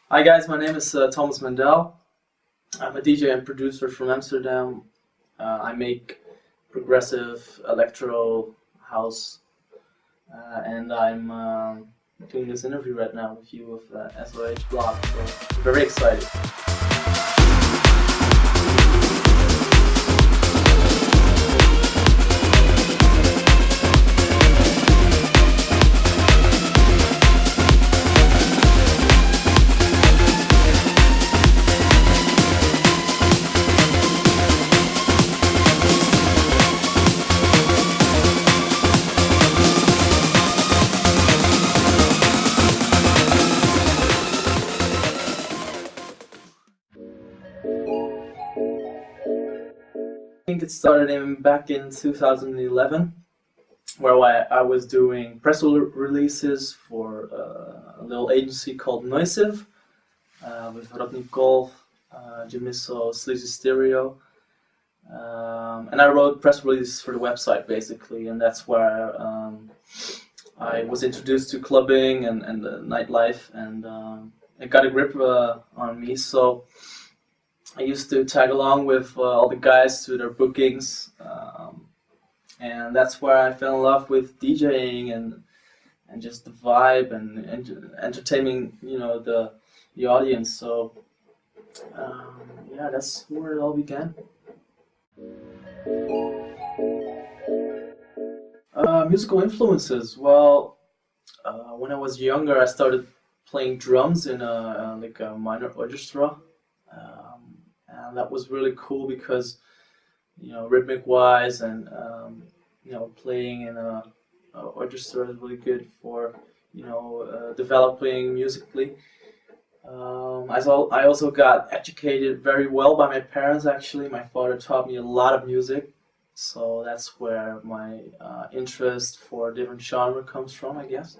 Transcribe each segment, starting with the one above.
Hi guys, my name is Thomas Mendèll. I'm a DJ and producer from Amsterdam. I make progressive electro house, and I'm doing this interview right now with you with sohblog. So I'm very excited. I think it started back in 2011, where I was doing press releases for a little agency called Noisive with Rodney Golf, Jimiso, Sleazy Stereo. And I wrote press releases for the website basically, and that's where I was introduced to clubbing and nightlife, and it got a grip on me. So I used to tag along with all the guys to their bookings, and that's where I fell in love with DJing and just the vibe and entertaining, the audience. So yeah, that's where it all began. Musical influences. Well, when I was younger, I started playing drums in a minor orchestra, and that was really cool because rhythmic wise and playing in a orchestra is really good for developing musically. I also got educated very well by my parents. Actually, my father taught me a lot of music, so that's where my interest for different genre comes from, I guess.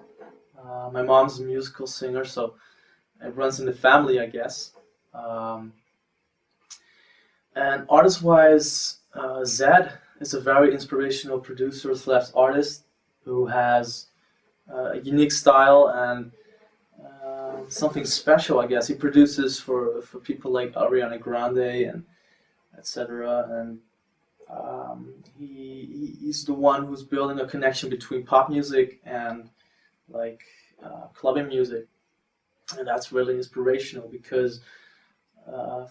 My mom's a musical singer, so it runs in the family, I guess. Um, and artist-wise, Zed is a very inspirational producer slash artist who has a unique style and something special, I guess. He produces for people like Ariana Grande and etc. And he's the one who's building a connection between pop music and like clubbing music, and that's really inspirational because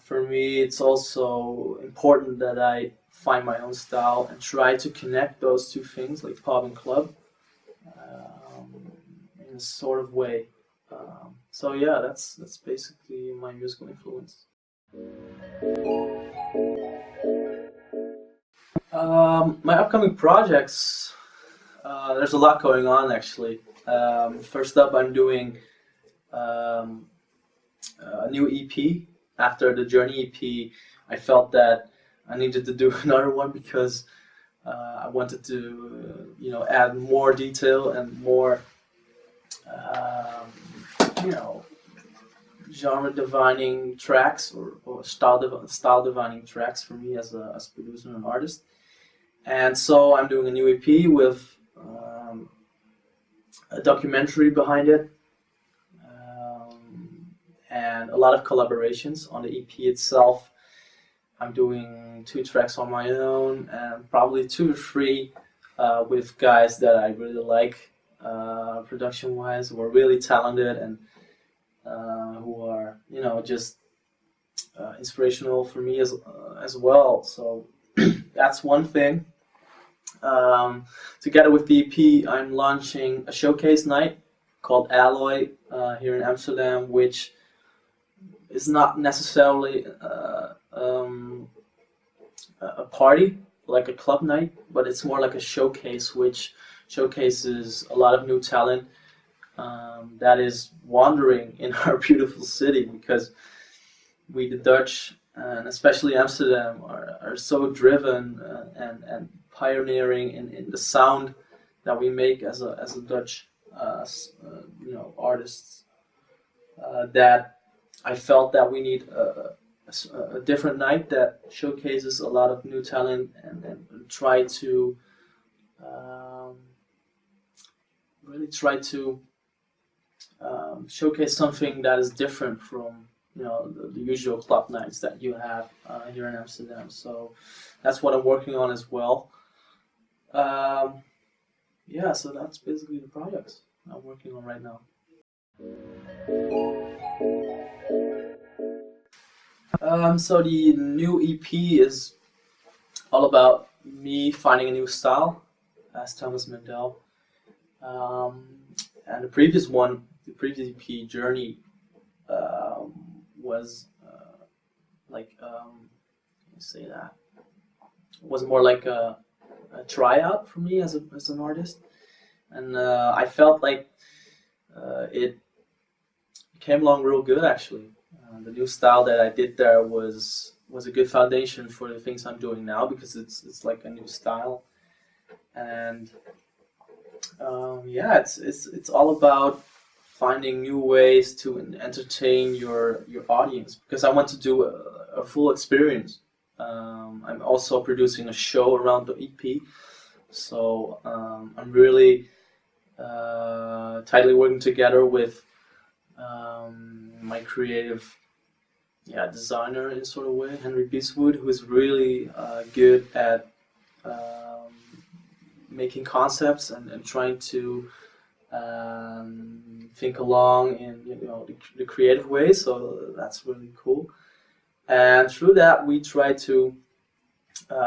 for me it's also important that I find my own style and try to connect those two things, like pop and club, in a sort of way. So yeah, that's basically my musical influence. My upcoming projects, there's a lot going on actually. First up, I'm doing um, a new EP. After the Journey EP, I felt that I needed to do another one because I wanted to, add more detail and more, um, you know, genre defining tracks or style defining tracks for me as a producer and artist. And so I'm doing a new EP with a documentary behind it, and a lot of collaborations on the EP itself. I'm doing 2 tracks on my own and probably 2 or 3 with guys that I really like production wise, who are really talented and who are just inspirational for me as well. So that's one thing. Together with the EP, I'm launching a showcase night called Alloy here in Amsterdam, which is not necessarily a party like a club night, but it's more like a showcase which showcases a lot of new talent that is wandering in our beautiful city, because we the Dutch and especially Amsterdam are so driven and pioneering in the sound that we make as a Dutch artists, that I felt that we need a different night that showcases a lot of new talent and try to really try to showcase something that is different from the usual club nights that you have here in Amsterdam. So that's what I'm working on as well. Um, yeah, so that's basically the projects I'm working on right now. So the new EP is all about me finding a new style as Thomas Mendèll. Um, and the previous EP, Journey, was like, let me say that, was more like a tryout for me as an artist. And I felt like it came along real good actually. The new style that I did there was a good foundation for the things I'm doing now because it's like a new style, and yeah, it's all about finding new ways to entertain your audience because I want to do a full experience. I'm also producing a show around the EP, so I'm really tightly working together with my creative designer in sort of way, Henry Beeswood, who is really good at making concepts and trying to think along in the creative way. So that's really cool. And through that, we try to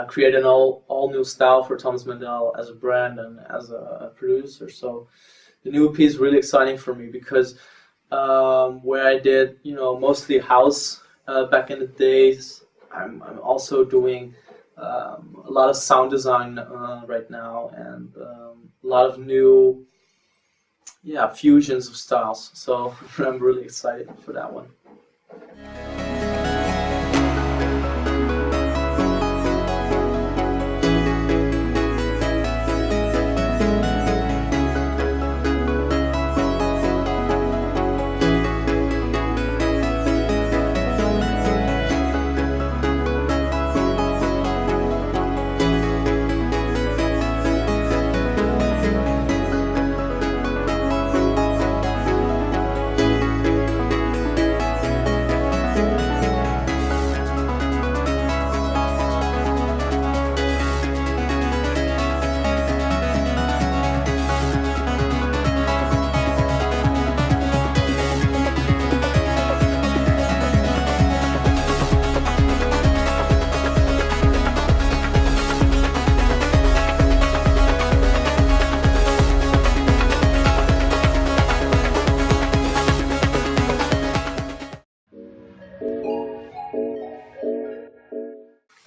create an all new style for Thomas Mendèll as a brand and as a producer. So the new EP is really exciting for me because where I did mostly house back in the days, I'm also doing a lot of sound design right now and a lot of new fusions of styles. So I'm really excited for that one.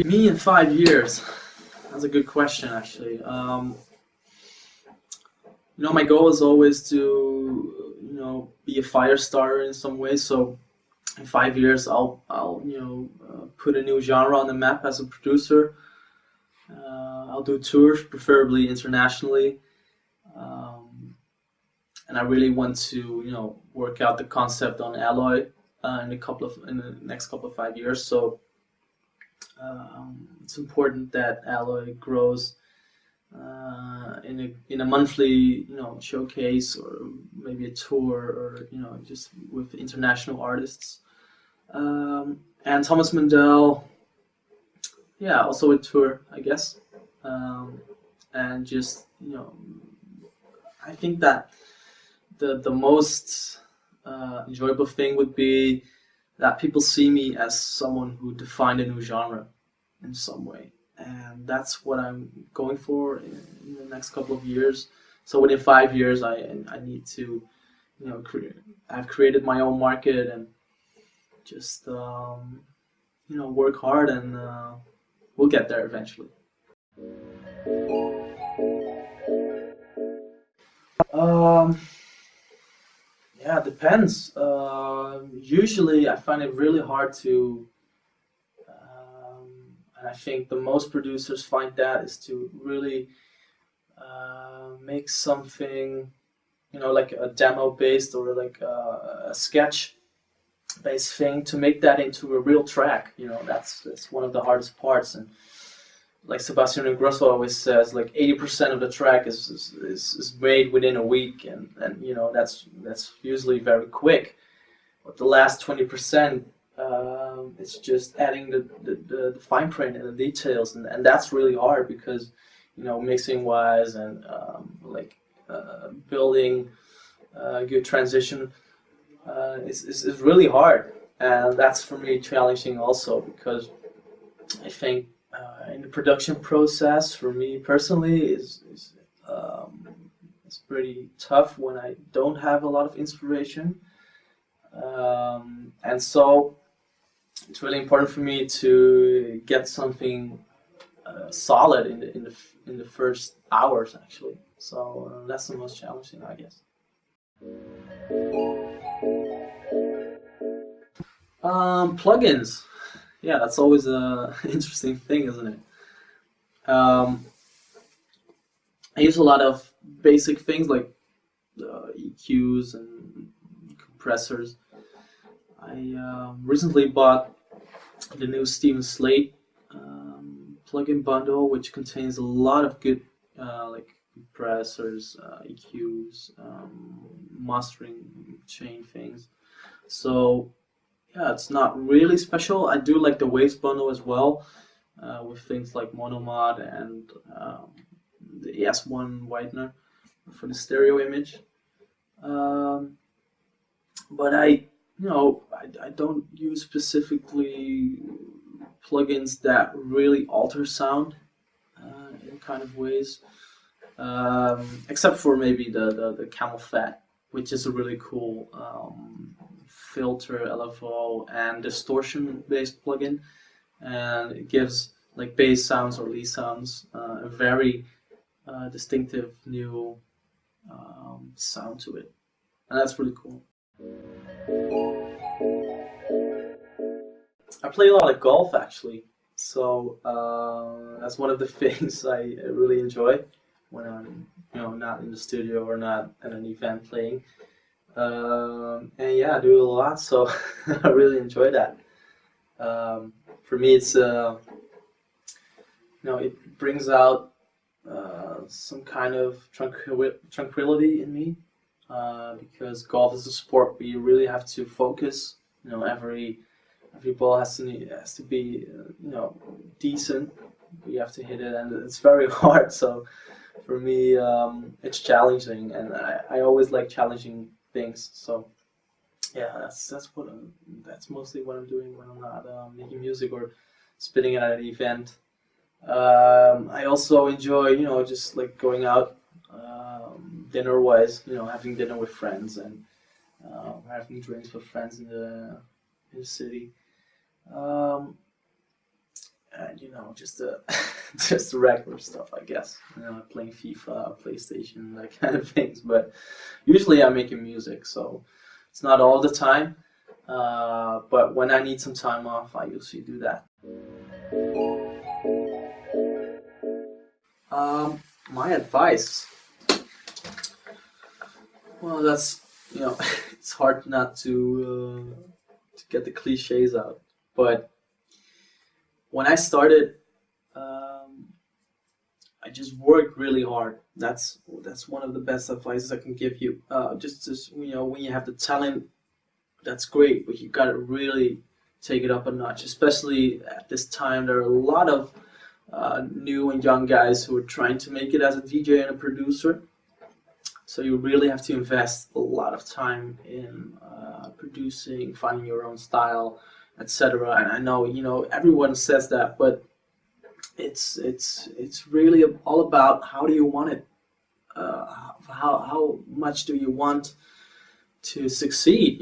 Me in 5 years? That's a good question, actually. My goal is always to, be a fire starter in some way. So in 5 years, I'll put a new genre on the map as a producer. I'll do tours, preferably internationally, and I really want to, work out the concept on Alloy in the next couple of 5 years. So it's important that Alloy grows in a monthly showcase or maybe a tour or just with international artists. And Thomas Mendèll, also a tour, I guess. And just I think that the most enjoyable thing would be that people see me as someone who defined a new genre in some way, and that's what I'm going for in the next couple of years. So within 5 years, I need to, I've created my own market and just work hard, and we'll get there eventually. Um, yeah, it depends. Usually, I find it really hard to. And I think the most producers find that is to really make something, like a demo based or like a sketch based thing to make that into a real track. That's one of the hardest parts, and like Sebastian Ingrosso always says, like 80% of the track is made within a week, and you know that's usually very quick. But the last 20%, it's just adding the fine print and the details, and that's really hard because, you know, mixing wise and building good transition is really hard, and that's for me challenging also because I think in the production process for me personally is pretty tough when I don't have a lot of inspiration, and so it's really important for me to get something solid in the first hours actually. So that's the most challenging, I guess. Plugins. Yeah, that's always a interesting thing, isn't it? Um, I use a lot of basic things like EQs and compressors. I recently bought the new Steven Slate plugin bundle, which contains a lot of good like compressors, EQs, mastering chain things. So yeah, it's not really special. I do like the Waves bundle as well, with things like Monomod and the S1 whitener for the stereo image. Um, but I don't use specifically plugins that really alter sound in kind of ways, except for maybe the Camel Fat, which is a really cool filter, LFO, and distortion based plugin, and it gives like bass sounds or lead sounds a very distinctive new sound to it, and that's really cool. I play a lot of golf actually, so that's one of the things I really enjoy when I'm, you know, not in the studio or not at an event playing. And yeah, I do it a lot, so I really enjoy that. For me, it's it brings out some kind of tranquility in me, because golf is a sport where you really have to focus. You know, every ball has to be decent. You have to hit it, and it's very hard. So for me, it's challenging, and I always like challenging things. So yeah, that's mostly what I'm doing when I'm not making music or spinning it at an event. I also enjoy, just like going out, dinner wise, having dinner with friends and having drinks with friends in the city. Um, and just the just the regular stuff, I guess. Playing FIFA, PlayStation, that kind of things. But usually I'm making music, so it's not all the time. But when I need some time off, I usually do that. My advice. Well, that's it's hard not to get the cliches out. But when I started, I just worked really hard. That's one of the best advices I can give you. Just when you have the talent, that's great, but you gotta really take it up a notch. Especially at this time, there are a lot of new and young guys who are trying to make it as a DJ and a producer. So you really have to invest a lot of time in producing, finding your own style, etc. And I know everyone says that, but it's really all about how do you want it. How much do you want to succeed?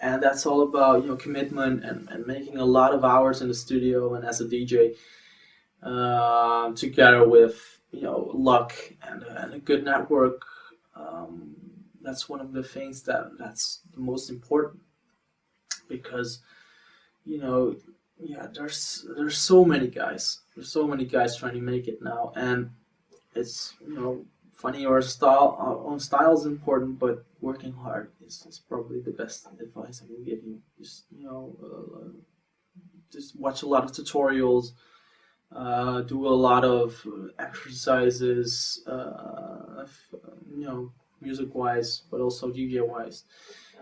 And that's all about commitment and making a lot of hours in the studio and as a DJ, together with luck and a good network. That's one of the things that's the most important, because there's so many guys. There's so many guys trying to make it now, and it's finding your own style is important, but working hard is probably the best advice I can give you. Just watch a lot of tutorials. do a lot of exercises, music-wise, but also DJ-wise,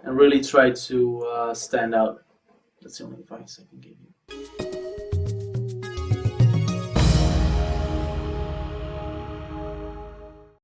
and really try to stand out. That's the only advice I can give you.